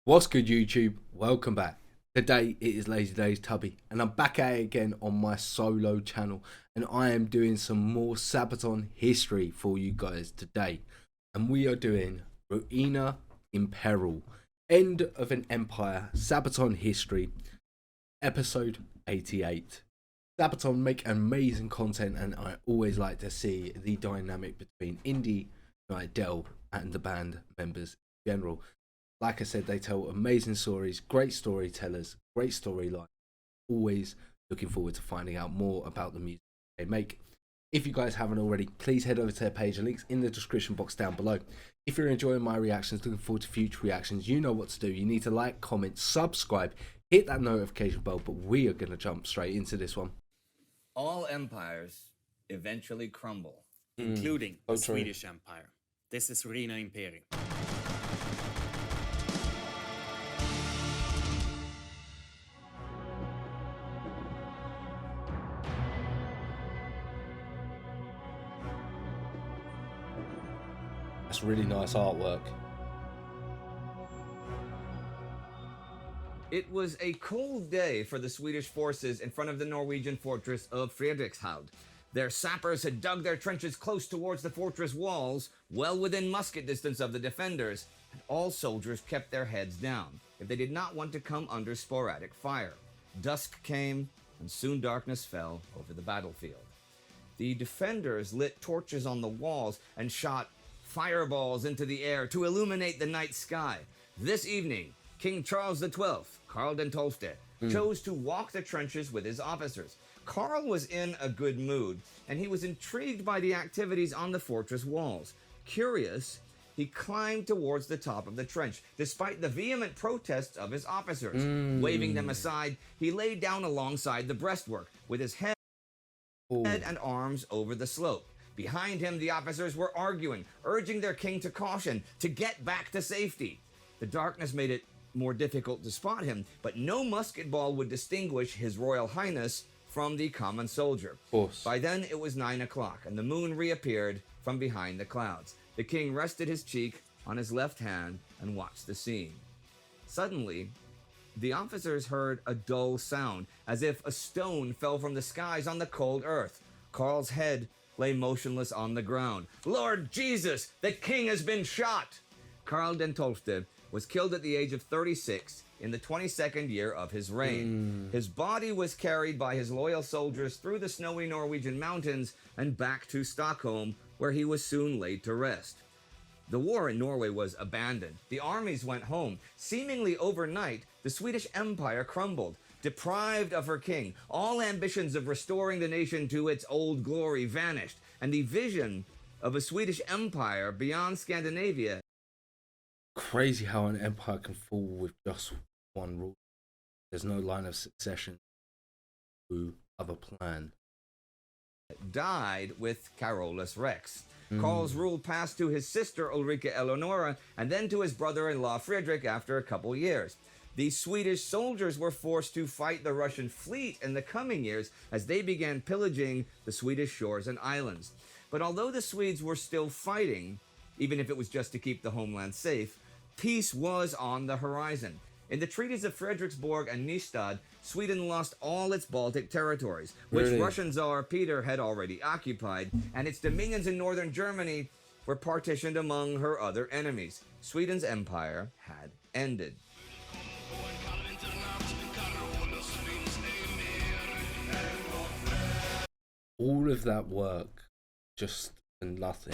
What's good, YouTube? Welcome back. Today it is LazyDaze Tubby, and I'm back at it again on my solo channel, and I am doing some more Sabaton history for you guys today. And we are doing Ruina Imperii, End of an Empire, Sabaton History, episode 88. Sabaton make amazing content, and I always like to see the dynamic between Indy, Nigel, and the band members in general. Like I said, they tell amazing stories, great storytellers, great storyline. Always looking forward to finding out more about the music they make. If you guys haven't already, please head over to their page. The link's in the description box down below. If you're enjoying my reactions, looking forward to future reactions, you know what to do. You need to like, comment, subscribe, hit that notification bell, but we are going to jump straight into this one. All empires eventually crumble. Including the Swedish Empire. This is Ruina Imperii. That's really nice artwork. It was a cold day for the Swedish forces in front of the Norwegian fortress of Fredrikshavn. Their sappers had dug their trenches close towards the fortress walls, well within musket distance of the defenders, and all soldiers kept their heads down if they did not want to come under sporadic fire. Dusk came, and soon darkness fell over the battlefield. The defenders lit torches on the walls and shot fireballs into the air to illuminate the night sky. This evening, King Charles XII, Carl chose to walk the trenches with his officers. Carl was in a good mood, and he was intrigued by the activities on the fortress walls. Curious, he climbed towards the top of the trench, despite the vehement protests of his officers. Waving them aside, he lay down alongside the breastwork, with his head and arms over the slope. Behind him, the officers were arguing, urging their king to caution, to get back to safety. The darkness made it more difficult to spot him, but no musket ball would distinguish His Royal Highness from the common soldier. Of course. By then, it was 9 o'clock, and the moon reappeared from behind the clouds. The king rested his cheek on his left hand and watched the scene. Suddenly, the officers heard a dull sound, as if a stone fell from the skies on the cold earth. Carl's head lay motionless on the ground. Lord Jesus, the king has been shot! Carl XII was killed at the age of 36 in the 22nd year of his reign. His body was carried by his loyal soldiers through the snowy Norwegian mountains and back to Stockholm, where he was soon laid to rest. The war in Norway was abandoned. The armies went home. Seemingly overnight, the Swedish Empire crumbled. Deprived of her king, all ambitions of restoring the nation to its old glory vanished, and the vision of a Swedish empire beyond Scandinavia. Crazy how an empire can fall with just one rule. There's no line of succession to other plan. Died with Carolus Rex. Carl's rule passed to his sister Ulrika Eleonora, and then to his brother-in-law Frederick after a couple years. The Swedish soldiers were forced to fight the Russian fleet in the coming years as they began pillaging the Swedish shores and islands. But although the Swedes were still fighting, even if it was just to keep the homeland safe, peace was on the horizon. In the treaties of Frederiksborg and Nystad, Sweden lost all its Baltic territories, which Russian Tsar Peter had already occupied, and its dominions in northern Germany were partitioned among her other enemies. Sweden's empire had ended. All of that work just for nothing.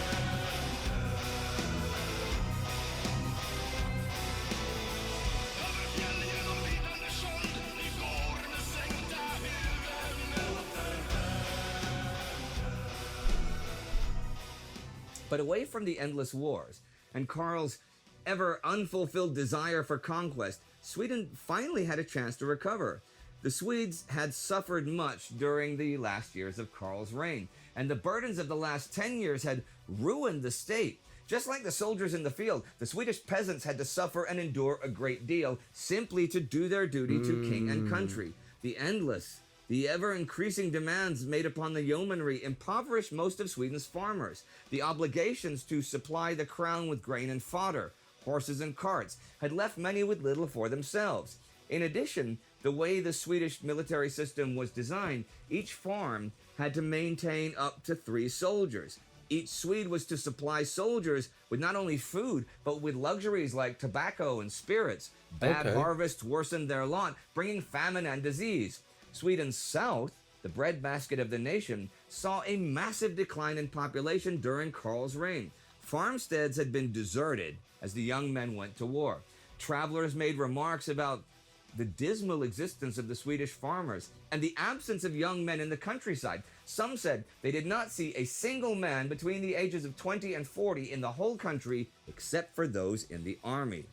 But away from the endless wars and Karl's ever unfulfilled desire for conquest, Sweden finally had a chance to recover. The Swedes had suffered much during the last years of Karl's reign, and the burdens of the last 10 years had ruined the state. Just like the soldiers in the field, the Swedish peasants had to suffer and endure a great deal simply to do their duty to king and country. The ever-increasing demands made upon the yeomanry impoverished most of Sweden's farmers. The obligations to supply the crown with grain and fodder horses, and carts, had left many with little for themselves. In addition, the way the Swedish military system was designed, each farm had to maintain up to 3 soldiers. Each Swede was to supply soldiers with not only food, but with luxuries like tobacco and spirits. Bad harvests worsened their lot, bringing famine and disease. Sweden's south, the breadbasket of the nation, saw a massive decline in population during Karl's reign. Farmsteads had been deserted as the young men went to war. Travelers made remarks about the dismal existence of the Swedish farmers and the absence of young men in the countryside. Some said they did not see a single man between the ages of 20 and 40 in the whole country except for those in the army.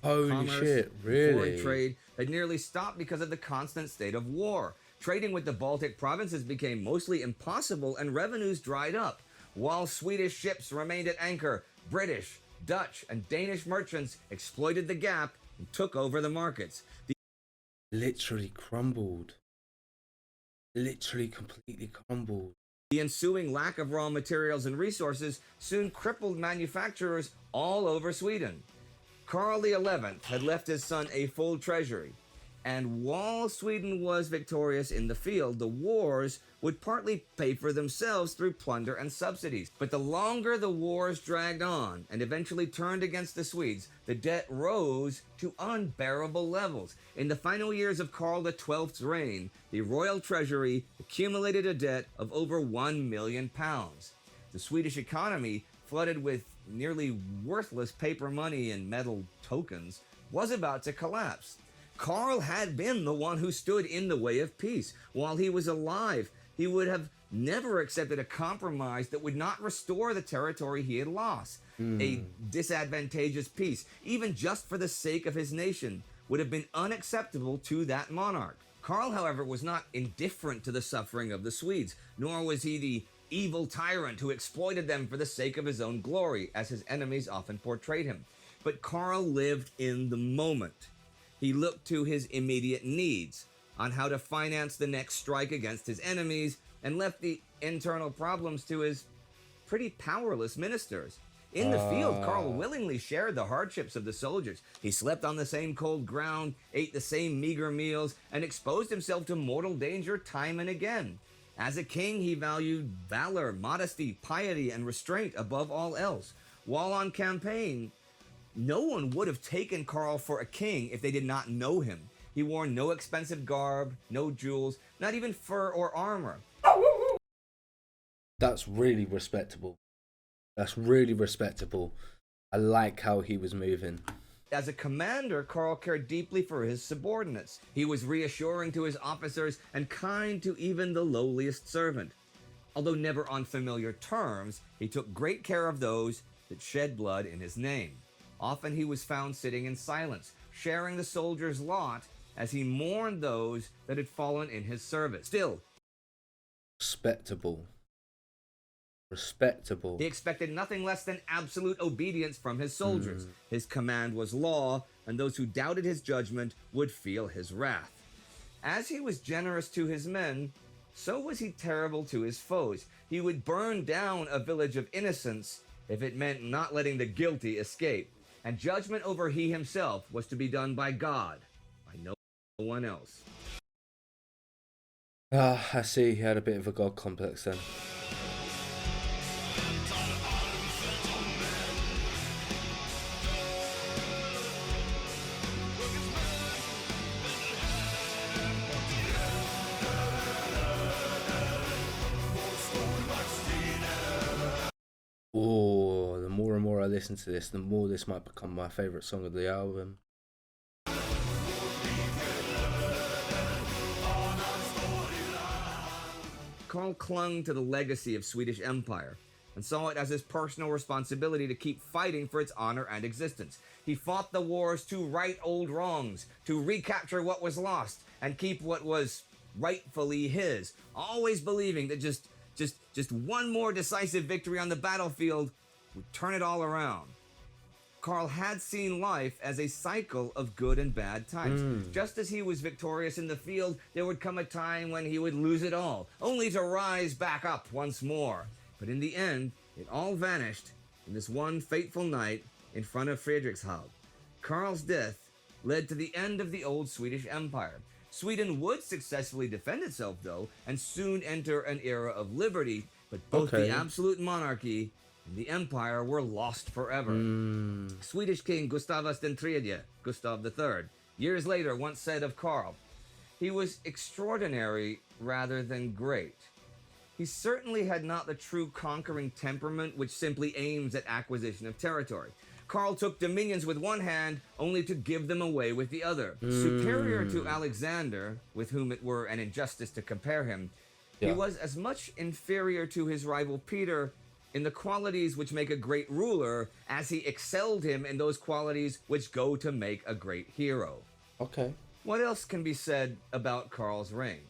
Holy shit, really? Foreign trade had nearly stopped because of the constant state of war. Trading with the Baltic provinces became mostly impossible and revenues dried up. While Swedish ships remained at anchor, British, Dutch, and Danish merchants exploited the gap and took over the markets. Literally crumbled. Literally completely crumbled. The ensuing lack of raw materials and resources soon crippled manufacturers all over Sweden. Karl XI had left his son a full treasury, and while Sweden was victorious in the field, the wars would partly pay for themselves through plunder and subsidies. But the longer the wars dragged on and eventually turned against the Swedes, the debt rose to unbearable levels. In the final years of Karl XII's reign, the royal treasury accumulated a debt of over £1 million. The Swedish economy, flooded with nearly worthless paper money and metal tokens, was about to collapse. Karl had been the one who stood in the way of peace. While he was alive, he would have never accepted a compromise that would not restore the territory he had lost. A disadvantageous peace, even just for the sake of his nation, would have been unacceptable to that monarch. Karl, however, was not indifferent to the suffering of the Swedes, nor was he the evil tyrant who exploited them for the sake of his own glory, as his enemies often portrayed him. But Karl lived in the moment. He looked to his immediate needs, on how to finance the next strike against his enemies, and left the internal problems to his pretty powerless ministers. In the field, Karl willingly shared the hardships of the soldiers. He slept on the same cold ground, ate the same meager meals, and exposed himself to mortal danger time and again. As a king, he valued valor, modesty, piety, and restraint above all else. While on campaign, no one would have taken Karl for a king if they did not know him. He wore no expensive garb, no jewels, not even fur or armor. That's really respectable. That's really respectable. I like how he was moving. As a commander, Karl cared deeply for his subordinates. He was reassuring to his officers and kind to even the lowliest servant. Although never on familiar terms, he took great care of those that shed blood in his name. Often he was found sitting in silence, sharing the soldier's lot as he mourned those that had fallen in his service. Still, respectable. He expected nothing less than absolute obedience from his soldiers. His command was law, and those who doubted his judgment would feel his wrath. As he was generous to his men, so was he terrible to his foes. He would burn down a village of innocents if it meant not letting the guilty escape. And judgment over he himself was to be done by God, by no one else. I see, he had a bit of a god complex then. Oh, the more and more I listen to this, the more this might become my favourite song of the album. Karl clung to the legacy of Swedish Empire and saw it as his personal responsibility to keep fighting for its honor and existence. He fought the wars to right old wrongs, to recapture what was lost, and keep what was rightfully his, always believing that just one more decisive victory on the battlefield would turn it all around. Karl had seen life as a cycle of good and bad times. Just as he was victorious in the field, there would come a time when he would lose it all, only to rise back up once more. But in the end, it all vanished in this one fateful night in front of Fredrikshavn. Karl's death led to the end of the old Swedish Empire. Sweden would successfully defend itself, though, and soon enter an era of liberty, but both the absolute monarchy and the empire were lost forever. Swedish King Gustavus III, Gustav III, years later once said of Karl, "He was extraordinary rather than great. He certainly had not the true conquering temperament which simply aims at acquisition of territory. Karl took dominions with one hand, only to give them away with the other. Superior to Alexander, with whom it were an injustice to compare him, he was as much inferior to his rival Peter in the qualities which make a great ruler as he excelled him in those qualities which go to make a great hero." Okay. What else can be said about Karl's reign?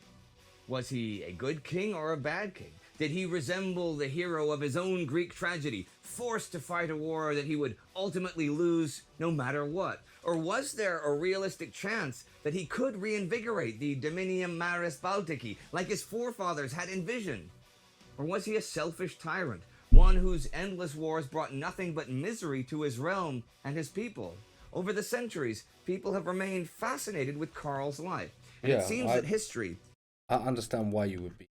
Was he a good king or a bad king? Did he resemble the hero of his own Greek tragedy, forced to fight a war that he would ultimately lose no matter what? Or was there a realistic chance that he could reinvigorate the Dominium Maris Baltici like his forefathers had envisioned? Or was he a selfish tyrant, one whose endless wars brought nothing but misery to his realm and his people? Over the centuries, people have remained fascinated with Karl's life, and it seems that history... I understand why you would be.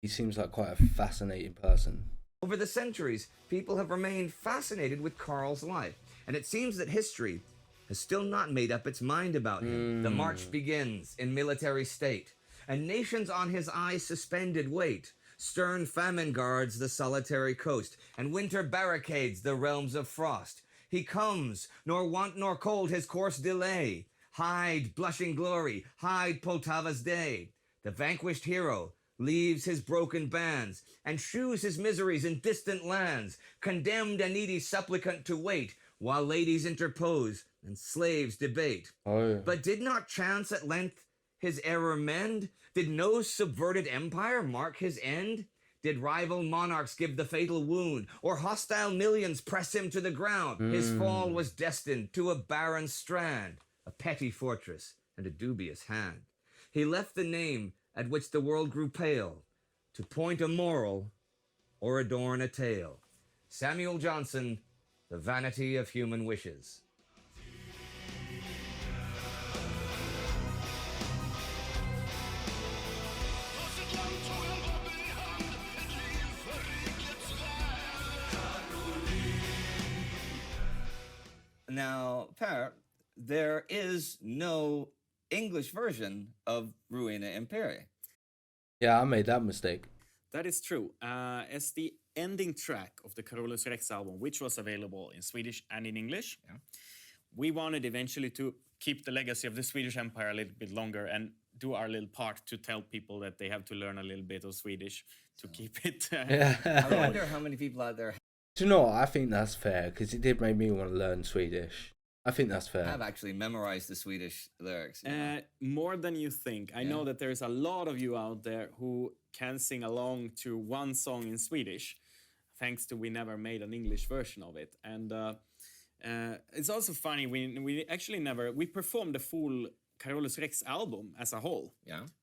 He seems like quite a fascinating person. Over the centuries, people have remained fascinated with Karl's life, and it seems that history has still not made up its mind about him. The march begins in military state, and nations on his eye suspended wait. Stern famine guards the solitary coast, and winter barricades the realms of frost. He comes, nor want nor cold his course delay. Hide blushing glory, hide Poltava's day. The vanquished hero leaves his broken bands, and shews his miseries in distant lands, condemned a needy supplicant to wait, while ladies interpose and slaves debate. But did not chance at length his error mend? Did no subverted empire mark his end? Did rival monarchs give the fatal wound, or hostile millions press him to the ground? His fall was destined to a barren strand, a petty fortress, and a dubious hand. He left the name at which the world grew pale, to point a moral or adorn a tale. Samuel Johnson, The Vanity of Human Wishes. Now, Per, there is no English version of Ruina Imperii. Yeah, I made that mistake. That is true. As the ending track of the Carolus Rex album, which was available in Swedish and in English, we wanted eventually to keep the legacy of the Swedish Empire a little bit longer and do our little part to tell people that they have to learn a little bit of Swedish to keep it. I wonder how many people out there... Do you know what? I think that's fair, because it did make me want to learn Swedish. I think that's fair. I've actually memorized the Swedish lyrics. More than you think. I know that there's a lot of you out there who can sing along to one song in Swedish, thanks to we never made an English version of it. And it's also funny, we actually never... We performed the full Carolus Rex album as a whole.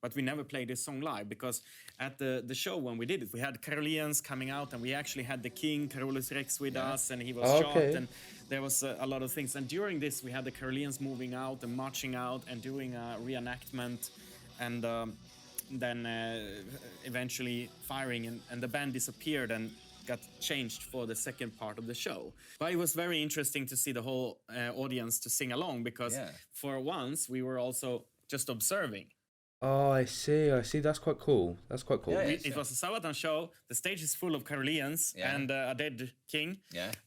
But we never played this song live, because at the show when we did it, we had Carolians coming out, and we actually had the king Carolus Rex with us, and he was shot, and there was a lot of things. And during this, we had the Carolians moving out and marching out and doing a reenactment, and then eventually firing, and the band disappeared and got changed for the second part of the show. But it was very interesting to see the whole audience to sing along, because for once we were also just observing. Oh, I see. That's quite cool. It was a Sabaton show. The stage is full of Carolians and a dead king.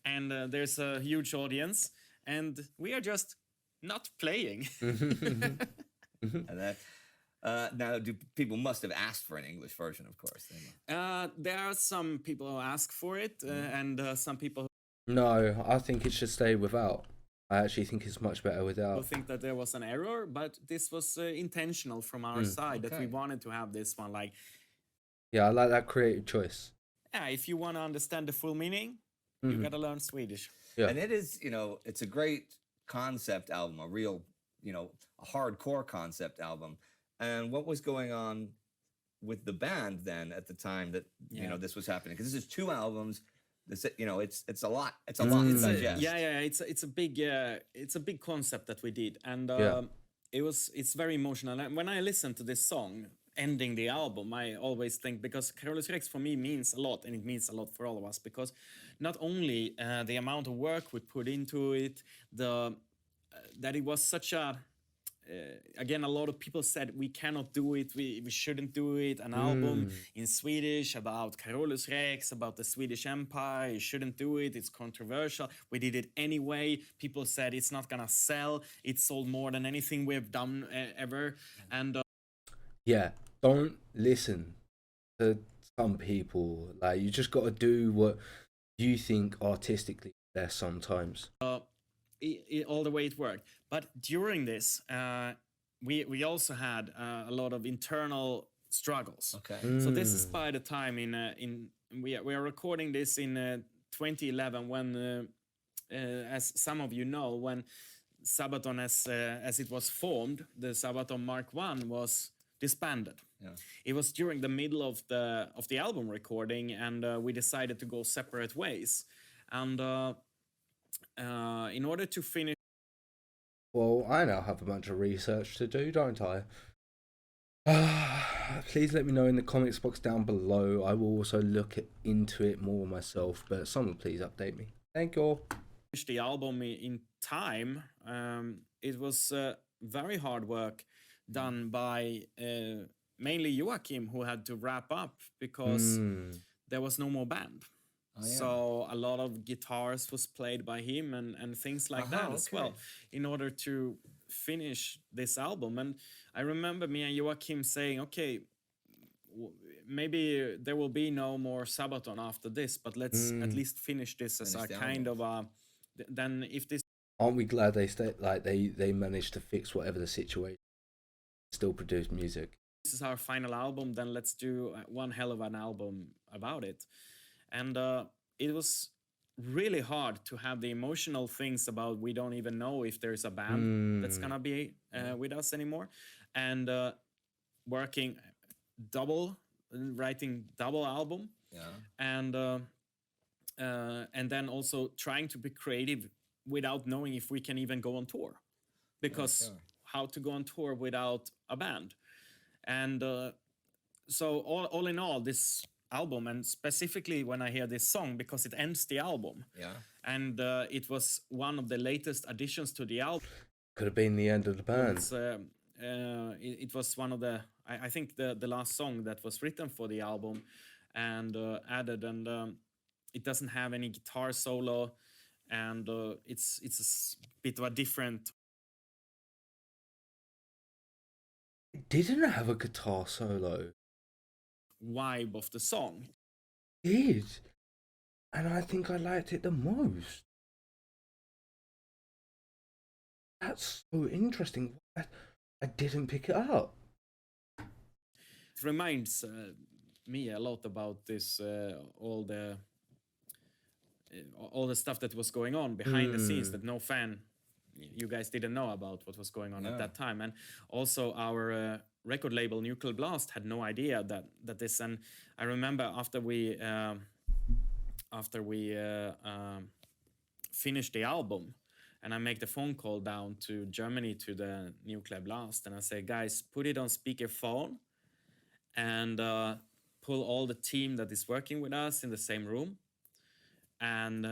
And there's a huge audience. And we are just not playing. And that... now, people must have asked for an English version, of course. There are some people who ask for it, and some people... No, I think it should stay without. I actually think it's much better without. I think that there was an error, but this was intentional from our side, that we wanted to have this one. Like, yeah, I like that creative choice. Yeah, if you want to understand the full meaning, you got to learn Swedish. Yeah. And it is, it's a great concept album, a real, a hardcore concept album. And what was going on with the band then at the time that, this was happening? Because this is 2 albums This, it's a lot. It's a lot to digest. Yeah. It's a big concept that we did, and Yeah. it's very emotional. And when I listen to this song ending the album, I always think, because Carolus Rex for me means a lot, and it means a lot for all of us, because not only the amount of work we put into it, that it was such a again, a lot of people said we cannot do it, we shouldn't do it. An album in Swedish about Carolus Rex, about the Swedish Empire, you shouldn't do it, it's controversial. We did it anyway. People said it's not gonna sell. It sold more than anything we've done ever. And Yeah, don't listen to some people. Like, you just got to do what you think artistically best sometimes. all the way it worked. But during this, we also had a lot of internal struggles. Okay. So this is by the time we are recording this in 2011, when, as some of you know, when Sabaton as it was formed, the Sabaton Mark I was disbanded. Yeah. It was during the middle of the album recording, and we decided to go separate ways. And in order to finish. Well, I now have a bunch of research to do, don't I? Please let me know in the comments box down below. I will also look into it more myself, but someone please update me. Thank you. The album in time, it was very hard work done by mainly Joachim, who had to wrap up because there was no more band. Oh, yeah. So a lot of guitars was played by him and things like that as well, in order to finish this album. And I remember me and Joachim saying, okay, maybe there will be no more Sabaton after this, but let's at least finish this as a kind of a. Then if this. Aren't we glad they managed to fix whatever the situation, still produce music? This is our final album, then let's do one hell of an album about it. And it was really hard to have the emotional things about we don't even know if there's a band that's gonna be with us anymore, and working writing double album, and then also trying to be creative without knowing if we can even go on tour, because how to go on tour without a band. And so all in all, this album, and specifically when I hear this song, because it ends the album, and it was one of the latest additions to the album. Could have been the end of the band. It was one of the, I think the last song that was written for the album and added, and it doesn't have any guitar solo, and it's a bit of a different. It didn't have a guitar solo. Vibe of the song. It did, and I think I liked it the most. That's so interesting. I didn't pick it up. It reminds me a lot about this all the stuff that was going on behind the scenes that no fan, you guys didn't know about what was going on at that time. And also our record label Nuclear Blast had no idea that this. And I remember after we finished the album, and I make the phone call down to Germany to the Nuclear Blast, and I say, guys, put it on speakerphone and pull all the team that is working with us in the same room. And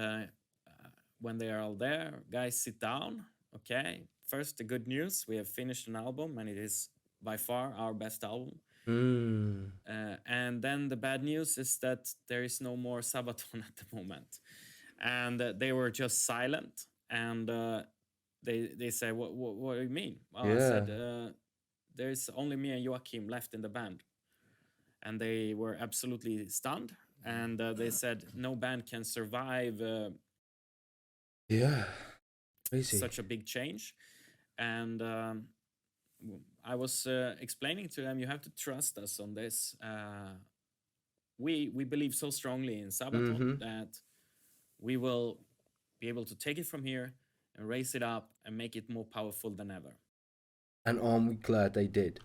when they are all there, guys, sit down. Okay, first the good news: we have finished an album, and it is by far our best album. And then the bad news is that there is no more Sabaton at the moment. And they were just silent. And they say, what do you mean? Well, I said, there's only me and Joachim left in the band. And they were absolutely stunned. And they said, no band can survive crazy. Such a big change. And I was explaining to them, you have to trust us on this. We believe so strongly in Sabaton that we will be able to take it from here and raise it up and make it more powerful than ever. And aren't we glad they did?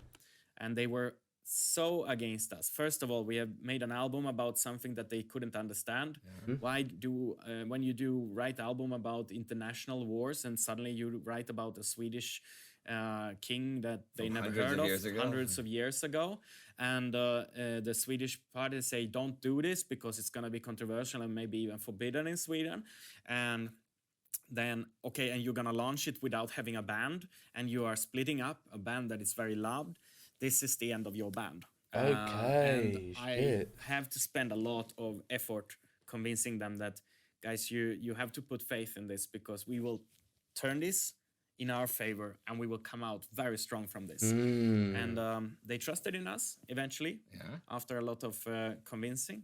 And they were so against us. First of all, we have made an album about something that they couldn't understand. Why do when you do write album about international wars and suddenly you write about a Swedish king that they never heard of hundreds of years ago, and the Swedish party say don't do this because it's going to be controversial and maybe even forbidden in Sweden, and then okay, and you're going to launch it without having a band, and you are splitting up a band that is very loved. This is the end of your band. Okay, and I have to spend a lot of effort convincing them that, guys, you have to put faith in this, because we will turn this in our favor and we will come out very strong from this. And they trusted in us eventually, after a lot of convincing.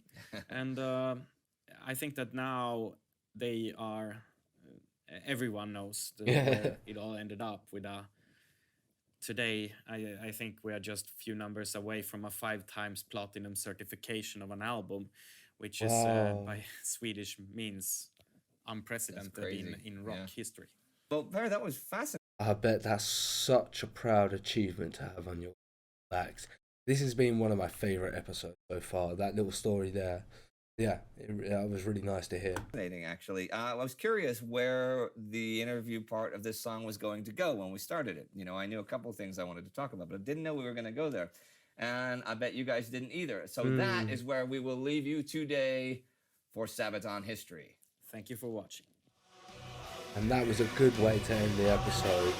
And I think that now they are, everyone knows where it all ended up with a... Today, I think we are just a few numbers away from a 5 times platinum certification of an album, which is by Swedish means unprecedented in rock history. Well, Barry, that was fascinating. I bet that's such a proud achievement to have on your backs. This has been one of my favourite episodes so far. That little story there. Yeah, it was really nice to hear. Fascinating, actually. I was curious where the interview part of this song was going to go when we started it. You know, I knew a couple of things I wanted to talk about, but I didn't know we were going to go there. And I bet you guys didn't either. So that is where we will leave you today for Sabaton History. Thank you for watching. And that was a good way to end the episode.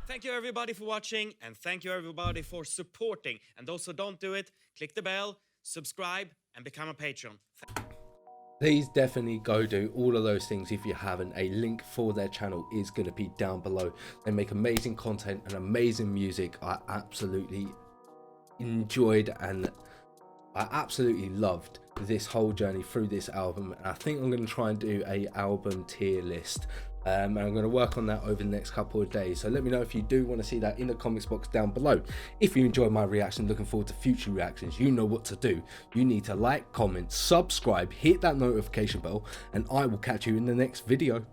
Thank you everybody for watching, and thank you everybody for supporting. And those who don't do it, click the bell, subscribe, and become a patron. Please definitely go do all of those things if you haven't. A link for their channel is going to be down below. They make amazing content and amazing music. I absolutely enjoyed and I absolutely loved this whole journey through this album. And I think I'm going to try and do a album tier list. And I'm going to work on that over the next couple of days. So let me know if you do want to see that in the comments box down below. If you enjoyed my reaction, looking forward to future reactions, you know what to do. You need to like, comment, subscribe, hit that notification bell, and I will catch you in the next video.